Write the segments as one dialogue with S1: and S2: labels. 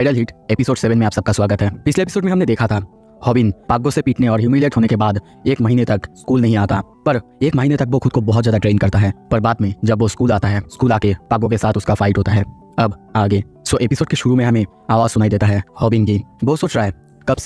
S1: Viral hit episode 7 में आप सबका स्वागत है। पिछले एपिसोड में हमने देखा था हॉबिन पाग्गो से पीटने और ह्यूमिलिएट होने के बाद 1 महीने तक स्कूल नहीं आता, पर 1 महीने तक वो खुद को बहुत ज्यादा ट्रेन करता है। पर बाद में जब वो स्कूल आता है, स्कूल आके पाग्गो के साथ उसका फाइट होता है। अब आगे एपिसोड के शुरू में हमें आवाज सुनाई देता है हॉबिन की। वो सोच रहा है कब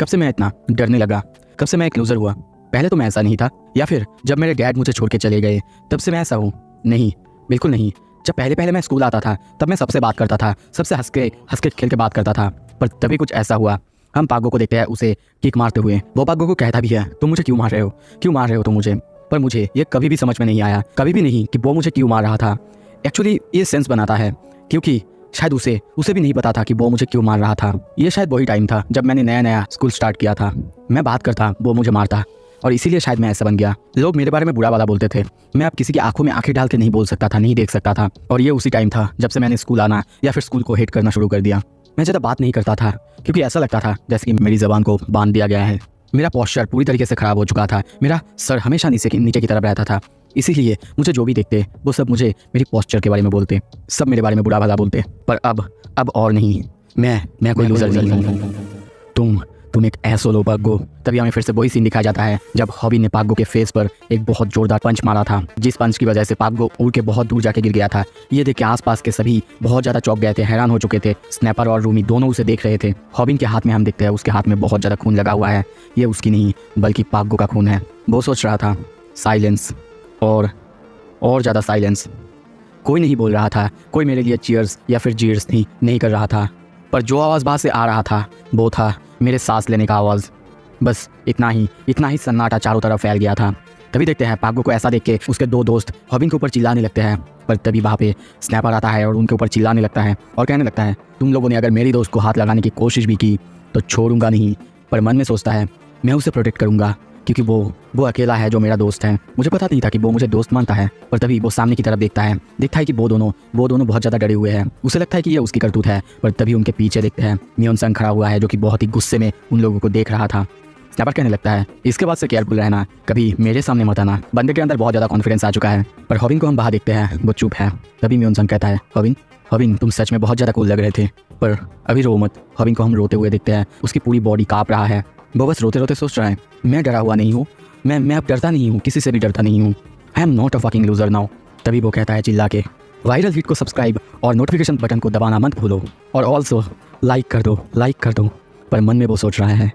S1: से मैं इतना डरने लगा, कब से मैं एक लूजर हुआ। पहले तो मैं ऐसा नहीं था, या फिर जब मेरे डैड मुझे छोड़ के चले गए तब से मैं ऐसा हूँ? नहीं, बिल्कुल नहीं। जब पहले मैं स्कूल आता था तब मैं सबसे बात करता था, सबसे हंस के खेल के बात करता था। पर तभी कुछ ऐसा हुआ, हम पाग्गो को देखते हैं उसे किक मारते हुए। वो पाग्गो को कहता भी है, तुम मुझे क्यों मार रहे हो तुम मुझे। पर मुझे ये कभी भी समझ में नहीं आया, कभी भी नहीं, कि वो मुझे क्यों मार रहा था। एक्चुअली ये सेंस बनाता है क्योंकि शायद उसे भी नहीं पता था कि वो मुझे क्यों मार रहा था। ये शायद वही टाइम था जब मैंने नया स्कूल स्टार्ट किया था। मैं बात करता, वो मुझे मारता, और इसीलिए शायद मैं ऐसा बन गया। लोग मेरे बारे में बुरा वाला बोलते थे। मैं अब किसी की आंखों में आंखें डाल के नहीं बोल सकता था, नहीं देख सकता था। और ये उसी टाइम था जब से मैंने स्कूल आना या फिर स्कूल को हेट करना शुरू कर दिया। मैं ज़्यादा बात नहीं करता था क्योंकि ऐसा लगता था जैसे कि मेरी ज़बान को बांध दिया गया है। मेरा पोस्चर पूरी तरीके से ख़राब हो चुका था। मेरा सर हमेशा नीचे की तरफ रहता था। इसीलिए मुझे जो भी देखते वो सब मुझे मेरी पोस्चर के बारे में बोलते, सब मेरे बारे में बुरा भला बोलते। पर अब और नहीं, मैं कोई लूजर नहीं हूँ। तुम एक ऐसो लो पाग्गो। तभी हमें फिर से वही सीन दिखाया जाता है जब हॉबिन ने पाग्गो के फेस पर एक बहुत जोरदार पंच मारा था, जिस पंच की वजह से पाग्गो उड़ के बहुत दूर जाके गिर गया था। ये देख के आसपास के सभी बहुत ज़्यादा चौंक गए थे, हैरान हो चुके थे। स्नैपर और रूमी दोनों उसे देख रहे थे। हॉबिन के हाथ में हम देखते हैं उसके हाथ में बहुत ज़्यादा खून लगा हुआ है। ये उसकी नहीं बल्कि पाग्गो का खून है। वो सोच रहा था साइलेंस, और ज़्यादा साइलेंस। कोई नहीं बोल रहा था, कोई मेरे लिए चीयर्स या फिर जीयर्स नहीं कर रहा था। पर जो आवाज़ बाहर से आ रहा था वो था मेरे सांस लेने का आवाज़। बस इतना ही सन्नाटा चारों तरफ फैल गया था। तभी देखते हैं पाग्गो को ऐसा देख के उसके 2 दोस्त हॉबिन के ऊपर चिल्लाने लगते हैं। पर तभी वहाँ पे स्नैपर आता है और उनके ऊपर चिल्लाने लगता है और कहने लगता है, तुम लोगों ने अगर मेरी दोस्त को हाथ लगाने की कोशिश भी की तो छोड़ूंगा नहीं। पर मन में सोचता है, मैं उसे प्रोटेक्ट करूँगा क्योंकि वो अकेला है जो मेरा दोस्त है। मुझे पता नहीं था कि वो मुझे दोस्त मानता है। पर तभी वो सामने की तरफ देखता है कि वो दोनों बहुत ज़्यादा डरे हुए हैं। उसे लगता है कि ये उसकी करतूत है। पर तभी उनके पीछे देखते हैं मियोन संग खड़ा हुआ है, जो कि बहुत ही गुस्से में उन लोगों को देख रहा था। स्नैपर कहने लगता है, इसके बाद से केयरफुल रहना, कभी मेरे सामने मत आना। बंदे के अंदर बहुत ज़्यादा कॉन्फिडेंस आ चुका है। पर हॉबिन को हम बाहर देखते हैं, वो चुप है। तभी मियोन संग कहता है, हॉबिन तुम सच में बहुत ज़्यादा कूल लग रहे थे, पर अभी रो मत। हॉबिन को हम रोते हुए देखते हैं, उसकी पूरी बॉडी काँप रहा है। वो बस रोते रोते सोच रहा है, मैं डरा हुआ नहीं हूँ, मैं अब डरता नहीं हूँ, किसी से भी डरता नहीं हूँ। I am not a fucking loser now. तभी वो कहता है चिल्ला के, वायरल हिट को सब्सक्राइब और नोटिफिकेशन बटन को दबाना मत भूलो, और ऑल्सो लाइक कर दो। पर मन में वो सोच रहा है,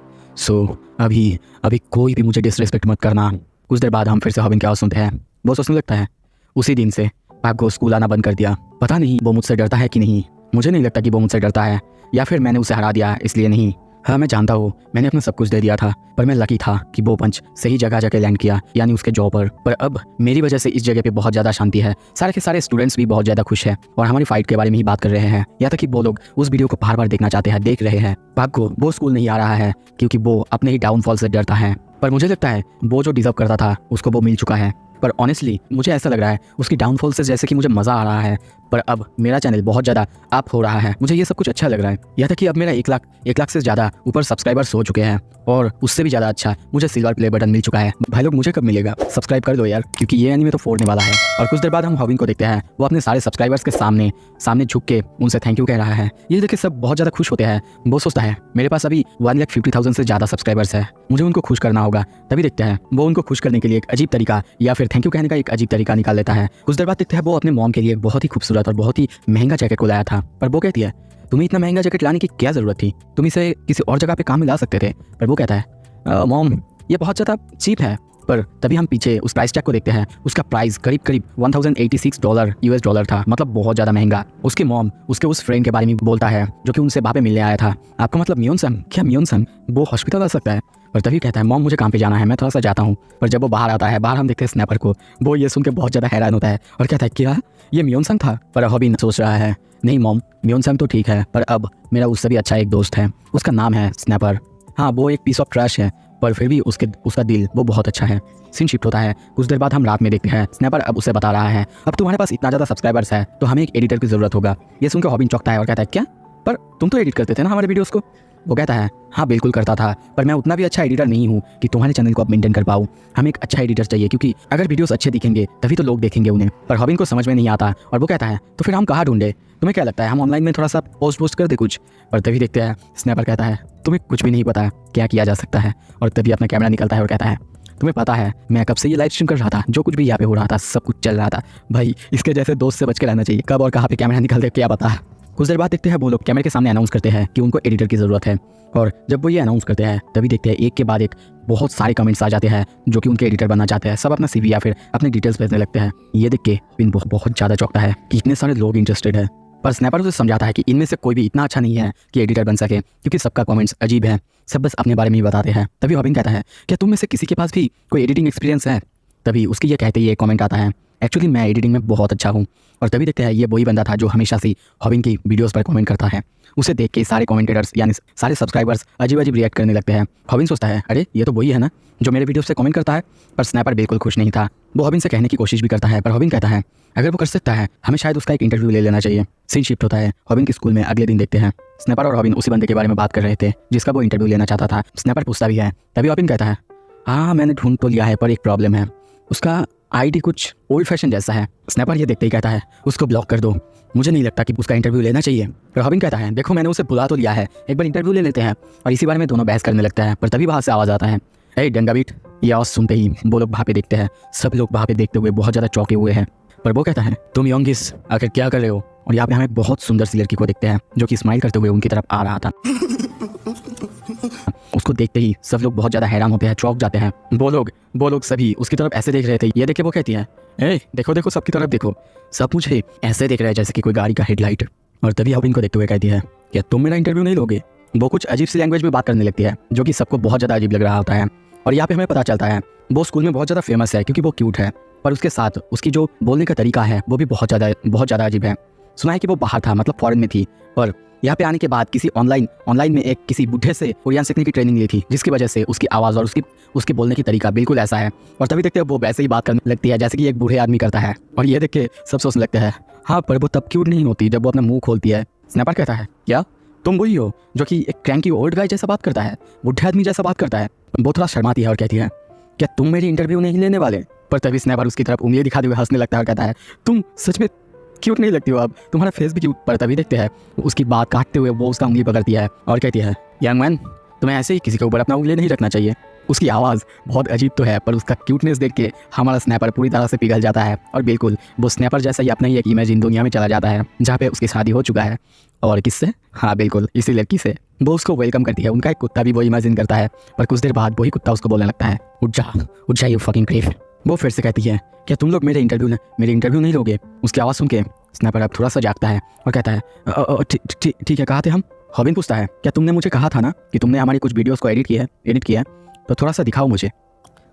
S1: अभी कोई भी मुझे डिसरिस्पेक्ट मत करना। कुछ देर बाद हम फिर से हॉबिन की आवाज़ सुनते हैं। वो सोचने लगता है, उसी दिन से पाग्गो स्कूल आना बंद कर दिया। पता नहीं वो मुझसे डरता है कि नहीं। मुझे नहीं लगता कि वो मुझसे डरता है, या फिर मैंने उसे हरा दिया इसलिए नहीं। हाँ, मैं जानता हूँ मैंने अपना सब कुछ दे दिया था, पर मैं लकी था कि वो पंच सही जगह जाके लैंड किया, यानी उसके जॉब पर। पर अब मेरी वजह से इस जगह पे बहुत ज़्यादा शांति है। सारे के सारे स्टूडेंट्स भी बहुत ज़्यादा खुश हैं और हमारी फाइट के बारे में ही बात कर रहे हैं। यहाँ तक कि वो लोग उस वीडियो को बार बार देखना चाहते हैं, देख रहे हैं। पाग्गो वो स्कूल नहीं आ रहा है क्योंकि वो अपने ही डाउनफॉल से डरता है। पर मुझे लगता है वो जो डिजर्व करता था उसको वो मिल चुका है। पर ऑनेस्टली मुझे ऐसा लग रहा है उसकी डाउनफॉल से जैसे कि मुझे मज़ा आ रहा है। पर अब मेरा चैनल बहुत ज़्यादा अप हो रहा है, मुझे ये सब कुछ अच्छा लग रहा है। यहाँ तक कि अब मेरा 1 लाख से ज़्यादा ऊपर सब्सक्राइबर्स हो चुके हैं, और उससे भी ज़्यादा अच्छा मुझे सिल्वर प्ले बटन मिल चुका है। भाई लोग मुझे कब मिलेगा? सब्सक्राइब कर दो यार, क्योंकि ये एनीमे तो फोड़ने वाला है। और कुछ देर बाद हम हॉबिन को देखते हैं, वो अपने सारे सब्सक्राइबर्स के सामने झुक के उनसे थैंक यू कह रहा है। ये देख के सब बहुत ज़्यादा खुश होते हैं। वो सोचता है मेरे पास अभी 1,50,000 से ज़्यादा सब्सक्राइबर्स है, मुझे उनको खुश करना होगा। तभी देखते हैं वो उनको खुश करने के लिए एक अजीब तरीका या फिर थैंक यू कहने का एक अजीब तरीका निकाल लेता है। कुछ देर बाद देखते हैं वो अपने मॉम के लिए बहुत ही खूबसूरत और बहुत ही महंगा जैकेट को लाया था। पर वो कहती है, तुम्हें इतना महंगा जैकेट लाने की क्या ज़रूरत थी? तुम इसे किसी और जगह पे काम में ला सकते थे। पर वो कहता है, मॉम ये बहुत ज़्यादा चीप है। पर तभी हम पीछे उस प्राइस टैग को देखते हैं। उसका प्राइस करीब $1086 US डॉलर था, मतलब बहुत ज़्यादा महंगा। उसकी मॉम उसके उस फ्रेंड के बारे में बोलता है जो कि उनसे वहाँ पे मिलने आया था। आपका मतलब मियोन संग? क्या मियोन संग वो हॉस्पिटल आ सकता है? पर तभी कहता है, मॉम मुझे काम पे जाना है, मैं थोड़ा सा जाता हूँ। पर जब वो बाहर आता है, बाहर हम देखते हैं स्नैपर को। वो ये सुन के बहुत ज़्यादा हैरान होता है और कहता है, क्या ये मियोन संग था? पर हॉबिन सोच रहा है, नहीं मॉम, मियोन संग तो ठीक है, पर अब मेरा उससे भी अच्छा एक दोस्त है, उसका नाम है स्नैपर। हाँ, वो एक पीस ऑफ ट्रैश है, पर फिर भी उसका दिल वो बहुत अच्छा है। सीन शिफ्ट होता है। कुछ देर बाद हम रात में देखते हैं, स्नैपर अब उसे बता रहा है, अब तुम्हारे पास इतना ज़्यादा सब्सक्राइबर्स है तो हमें एक एडिटर की ज़रूरत होगा। ये सुनकर हॉबिन चौंकता है और कहता है, क्या पर तुम तो एडिट करते थे ना हमारे वीडियोस को। वो कहता है हाँ बिल्कुल करता था, पर मैं उतना भी अच्छा एडिटर नहीं हूँ कि तुम्हारे चैनल को अब मेंटेन कर पाऊँ। हमें एक अच्छा एडिटर चाहिए, क्योंकि अगर वीडियोस अच्छे दिखेंगे तभी तो लोग देखेंगे उन्हें। पर हॉबिन को समझ में नहीं आता और वो कहता है तो फिर हम कहाँ ढूंढे? तुम्हें क्या लगता है हम ऑनलाइन में थोड़ा सा पोस्ट कर दे कुछ? और तभी देखते हैं स्नैपर कहता है तुम्हें कुछ भी नहीं पता क्या किया जा सकता है। और तभी अपना कैमरा निकलता है और कहता है तुम्हें पता है मैं कब से ये लाइव स्ट्रीम कर रहा था, जो कुछ भी यहाँ पे हो रहा था सब कुछ चल रहा था। भाई इसके जैसे दोस्त से बच के रहना चाहिए, कब और कहाँ पे कैमरा निकल दे क्या पता। कुछ देर बाद देखते हैं वो लोग कैमरे के सामने अनाउंस करते हैं कि उनको एडिटर की ज़रूरत है। और जब वो ये अनाउंस करते हैं तभी देखते हैं एक के बाद एक बहुत सारे कमेंट्स आ जाते हैं जो कि उनके एडिटर बनना चाहते हैं। सब अपना CV या फिर अपने डिटेल्स भेजने लगते हैं। ये देख के विन बहुत ज़्यादा चौंकता है कि इतने सारे लोग इंटरेस्टेड है। पर स्नैपर उसे समझाता है कि इनमें से कोई भी इतना अच्छा नहीं है कि एडिटर बन सके, क्योंकि सबका कमेंट्स अजीब है, सब बस अपने बारे में ही बताते हैं। तभी हॉबिन कहता है क्या तुम में से किसी के पास भी कोई एडिटिंग एक्सपीरियंस है? तभी उसके ये कहते ही एक कमेंट आता है एक्चुअली मैं एडिटिंग में बहुत अच्छा हूँ। और तभी देखते हैं ये वही बंदा था जो हमेशा से हॉबिन की वीडियोस पर कमेंट करता है। उसे देख के सारे कमेंटेटर्स यानी सारे सब्सक्राइबर्स अजीब अजीब रिएक्ट करने लगते हैं। हॉबिन सोचता है अरे ये तो वही है ना जो मेरे वीडियो से कमेंट करता है। पर स्नैपर बिल्कुल खुश नहीं था। वो हॉबिन से कहने की कोशिश भी करता है, पर हॉबिन कहता है अगर वो कर सकता है हमें शायद उसका एक इंटरव्यू ले लेना चाहिए। सीन शिफ्ट होता है हॉबिन के स्कूल में। अगले दिन देखते हैं स्नैपर और हॉबिन उसी बंदे के बारे में बात कर रहे थे जिसका वो इंटरव्यू लेना चाहता था। स्नैपर पूछता भी है, तभी हॉबिन कहता है हाँ मैंने ढूंढ तो लिया है पर एक प्रॉब्लम है, उसका आईडी कुछ ओल्ड फैशन जैसा है। स्नैपर ये देखते ही कहता है उसको ब्लॉक कर दो, मुझे नहीं लगता कि उसका इंटरव्यू लेना चाहिए। पर हॉबिन कहता है देखो मैंने उसे बुला तो लिया है, एक बार इंटरव्यू ले लेते हैं। और इसी बारे में दोनों बहस करने लगता है। पर तभी वहाँ से आवाज़ आता है ए डंगाबीट। ये आवाज़ सुनते ही वो लोग वहाँ पे देखते हैं। सब लोग वहाँ पे देखते हुए बहुत ज़्यादा चौंके हुए हैं। पर वो कहता है तुम यंगिस आखिर क्या कर रहे हो? और यहाँ पे हमें बहुत सुंदर सी लड़की को देखते हैं जो कि स्माइल करते हुए उनकी तरफ आ रहा था। उसको देखते ही सब लोग बहुत ज़्यादा हैरान होते हैं, चौंक जाते हैं। वो लोग सभी उसकी तरफ ऐसे देख रहे थे। ये देख के वो कहती है ए देखो देखो सबकी तरफ देखो, सब मुझे ऐसे देख रहे हैं जैसे कि कोई गाड़ी का हेडलाइट। और तभी हॉबिन को देखते हुए कहती है क्या तुम मेरा इंटरव्यू नहीं लोगे? वो कुछ अजीब सी लैंग्वेज में बात करने लगती है जो कि सबको बहुत ज़्यादा अजीब लग रहा होता है। और यहाँ पे हमें पता चलता है वो स्कूल में बहुत ज़्यादा फेमस है क्योंकि वो क्यूट है, पर उसके साथ उसकी जो बोलने का तरीका है वो भी बहुत ज़्यादा अजीब है। सुना है कि वो बाहर था, मतलब फॉरेन में थी, पर यहाँ पे आने के बाद किसी ऑनलाइन में एक किसी बुढ़े से कोरियन सीखने की ट्रेनिंग ली थी, जिसकी वजह से उसकी आवाज़ और उसके बोलने की तरीका बिल्कुल ऐसा है। और तभी देखते हैं वो वैसे ही बात करने लगती है जैसे कि एक बूढ़े आदमी करता है। और ये देख के सब सोचने लगते हैं हाँ पर वो तब क्यूट नहीं होती जब वो अपना मुंह खोलती है। स्नैपर कहता है क्या तुम वही हो जो कि एक क्रैंकी ओल्ड गाय जैसा बात करता है, बुढ़े आदमी जैसा बात करता है? वो थोड़ा शर्माती है और कहती है क्या तुम मेरी इंटरव्यू नहीं लेने वाले? पर तभी स्नैपर उसकी तरफ उंगली दिखाते हुए हंसने लगता है और कहता है तुम सच में क्यूट नहीं लगती हो, अब तुम्हारा फेस भी क्यूट। पर तभी देखते हैं उसकी बात काटते हुए वो उसका उंगली पकड़ती है और कहती है यंग मैन तुम्हें ऐसे ही किसी के ऊपर अपना उंगली नहीं रखना चाहिए। उसकी आवाज़ बहुत अजीब तो है पर उसका क्यूटनेस देख के हमारा स्नैपर पूरी तरह से पिघल जाता है। और बिल्कुल वो स्नैपर जैसा ही अपना ही एक इमेजिन दुनिया में चला जाता है जहाँ पे उसकी शादी हो चुका है। और किससे? हाँ बिल्कुल इसी लड़की से। वो उसको वेलकम करती है। उनका एक कुत्ता भी वो इमेजिन करता है। पर कुछ देर बाद वही कुत्ता उसको बोलने लगता है उठ जा यू फकिंग क्रीप। वो फिर से कहती है क्या तुम लोग मेरे इंटरव्यू नहीं लोगे? उसकी आवाज़ सुन के स्नैपर अब थोड़ा सा जागता है और कहता है ठीक है कहाँ थे हम? हॉबिन पूछता है क्या तुमने मुझे कहा था ना कि तुमने हमारी कुछ वीडियोस को एडिट किया है तो थोड़ा सा दिखाओ मुझे।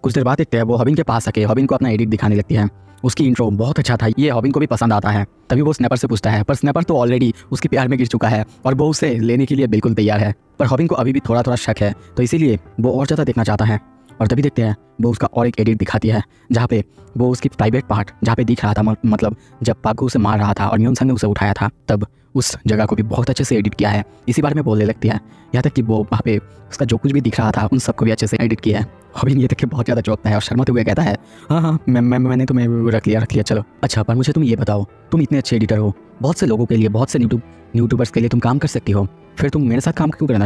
S1: कुछ देर बाद देखते हैं वो हॉबिन के पास आके हॉबिन को अपना एडिट दिखाने लगती है। उसकी इंट्रो बहुत अच्छा था, ये हॉबिन को भी पसंद आता है। तभी वो स्नैपर से पूछता है, पर स्नैपर तो ऑलरेडी उसके प्यार में गिर चुका है और वो उसे लेने के लिए बिल्कुल तैयार है। पर हॉबिन को अभी भी थोड़ा थोड़ा शक है, तो इसीलिए वो और ज़्यादा देखना चाहता है। और तभी देखते हैं वो उसका और एक एडिट दिखाती है जहाँ पे वो उसकी प्राइवेट पार्ट जहाँ पे दिख रहा था, मतलब जब पागू उसे मार रहा था और म्योन संग ने उसे उठाया था, तब उस जगह को भी बहुत अच्छे से एडिट किया है। इसी बारे में बोलने लगती है, यहाँ तक कि वो वहाँ पे उसका जो कुछ भी दिख रहा था उन सबको भी अच्छे से एडिट किया है। हॉबिन ये देख के बहुत ज़्यादा चौंकता है और शर्माते हुए कहता है हाँ मैंने तुम्हें रख लिया चलो। अच्छा पर मुझे तुम ये बताओ, तुम इतने अच्छे एडिटर हो, बहुत से लोगों के लिए, बहुत से यूट्यूबर्स के लिए तुम काम कर सकती हो, फिर तुम मेरे साथ काम क्यों करना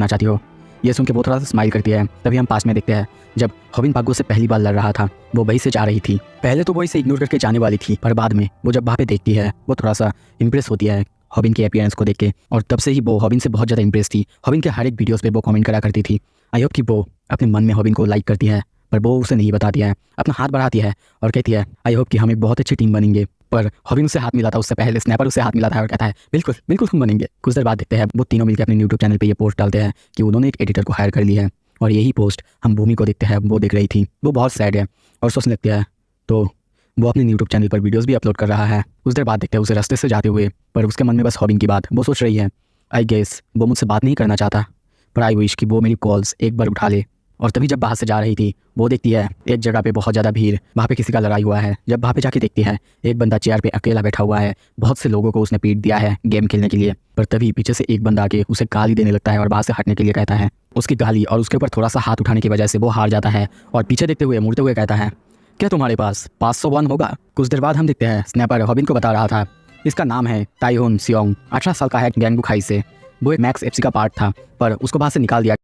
S1: चाहती हो? ये सुन के वो थोड़ा सा स्माइल करती है। तभी हम पास में देखते हैं जब हॉबिन पागो से पहली बार लड़ रहा था वो वहीं से जा रही थी। पहले तो वो इसे इग्नोर करके जाने वाली थी, पर बाद में वो जब वहाँ पे देखती है वो थोड़ा सा इम्प्रेस होती है हॉबिन के अपीयरेंस को देख के। और तब से ही वो हॉबिन से बहुत ज़्यादा इम्प्रेस थी। हॉबिन के हर एक वीडियोस पे वो कमेंट करा करती थी। आई होप कि वो अपने मन में हॉबिन को लाइक करती है, पर वो उसे नहीं बताती है। अपना हाथ बढ़ाती है और कहती है आई होप कि हम एक बहुत अच्छी टीम बनेंगे। पर हॉबिन उससे हाथ मिला था, उससे पहले स्नैपर उससे हाथ मिला था और कहता है बिल्कुल हम बनेंगे। कुछ देर बाद देखते हैं वो तीनों मिलकर अपने यूट्यूब चैनल पे ये पोस्ट डालते हैं कि उन्होंने एक एडिटर को हायर कर लिया है। और यही पोस्ट हम भूमि को देखते हैं, वो देख रही थी। वो बहुत सैड है और सोचने लगती है, तो वो अपने यूट्यूब चैनल पर वीडियोस भी अपलोड कर रहा है। कुछ देर बाद देखते हैं उसे रास्ते से जाते हुए, पर उसके मन में बस हॉबिन की बात। वो सोच रही है आई गेस वो मुझसे बात नहीं करना चाहता, पर आई विश कि वो मेरी कॉल्स एक बार उठा ले और तभी जब बाहर से जा रही थी वो देखती है एक जगह पे बहुत ज़्यादा भीड़, वहाँ पे किसी का लड़ाई हुआ है। जब वहाँ पे जाके देखती है एक बंदा चेयर पे अकेला बैठा हुआ है, बहुत से लोगों को उसने पीट दिया है गेम खेलने के लिए। पर तभी पीछे से एक बंदा आके उसे गाली देने लगता है और बाहर से हटने के लिए कहता है। उसकी गाली और उसके ऊपर थोड़ा सा हाथ उठाने की वजह से वो हार जाता है और पीछे देखते हुए मुड़ते हुए कहता है, क्या तुम्हारे पास 501 होगा? कुछ देर बाद हम देखते हैं स्नैपर हॉबिन को बता रहा था। इसका नाम है ताइहोन सियोंग, 18 साल का है, गैंगबुक हाई से। वो एक मैक्स एफसी का पार्ट था पर उसको बाहर से निकाल दिया